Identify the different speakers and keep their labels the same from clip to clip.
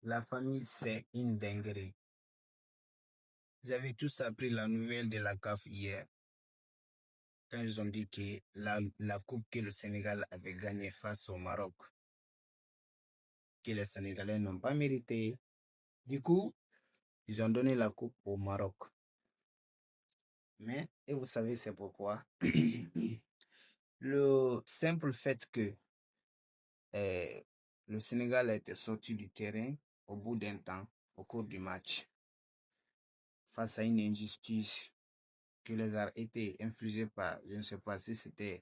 Speaker 1: La famille, c'est une dinguerie. Vous avez tous appris la nouvelle de la CAF hier, quand ils ont dit que la coupe que le Sénégal avait gagnée face au Maroc, que les Sénégalais n'ont pas mérité. Du coup, ils ont donné la coupe au Maroc. Mais, et vous savez, c'est pourquoi? Le simple fait que le Sénégal a été sorti du terrain au bout d'un temps, au cours du match, face à une injustice qui les a été infligée par, je ne sais pas euh,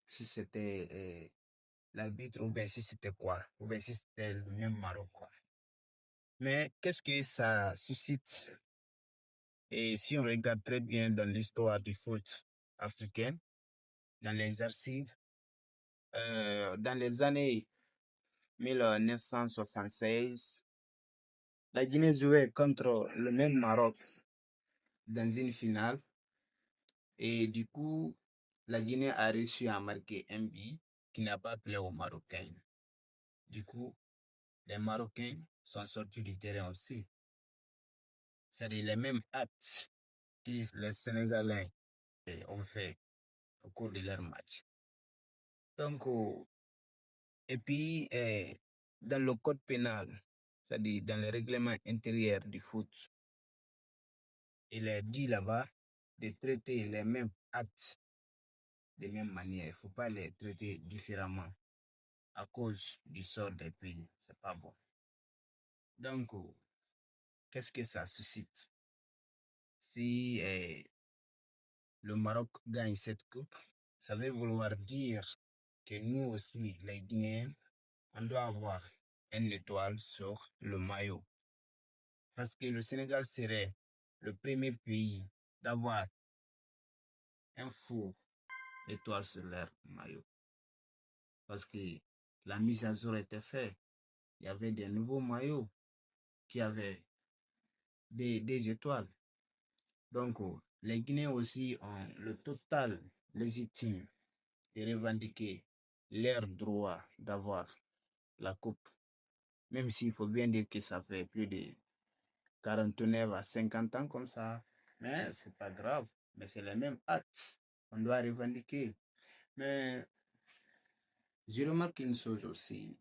Speaker 1: si c'était l'arbitre ou bien si c'était quoi, ou bien si c'était le même Maroc, quoi. Mais qu'est-ce que ça suscite? Et si on regarde très bien dans l'histoire du foot africain, dans les archives, dans les années 1976, la Guinée jouait contre le même Maroc dans une finale. Et du coup, la Guinée a réussi à marquer un but qui n'a pas plu aux Marocains. Du coup, les Marocains sont sortis du terrain aussi. C'est-à-dire les mêmes actes que les Sénégalais ont fait au cours de leur match. Donc, et puis, dans le code pénal, c'est-à-dire dans le règlement intérieur du foot, il est dit là-bas de traiter les mêmes actes de même manière. Il ne faut pas les traiter différemment à cause du sort des pays. C'est pas bon. Donc, qu'est-ce que ça suscite? Si le Maroc gagne cette coupe, ça veut vouloir dire que nous aussi, les Guinéens, on doit avoir une étoile sur le maillot. Parce que le Sénégal serait le premier pays d'avoir un faux étoile sur leur maillot. Parce que la mise à jour était faite. Il y avait des nouveaux maillots qui avaient des étoiles. Donc, les Guinéens aussi ont le total légitime de revendiquer leur droit d'avoir la coupe. Même s'il faut bien dire que ça fait plus de 49 à 50 ans comme ça. Mais c'est pas grave. Mais c'est les mêmes actes qu'on doit revendiquer. Mais je remarque une chose aussi,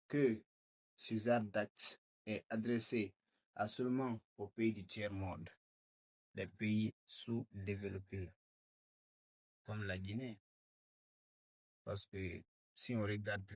Speaker 1: que ce genre d'acte est adressé à seulement aux pays du tiers-monde, les pays sous-développés, comme la Guinée. Parce que si on regarde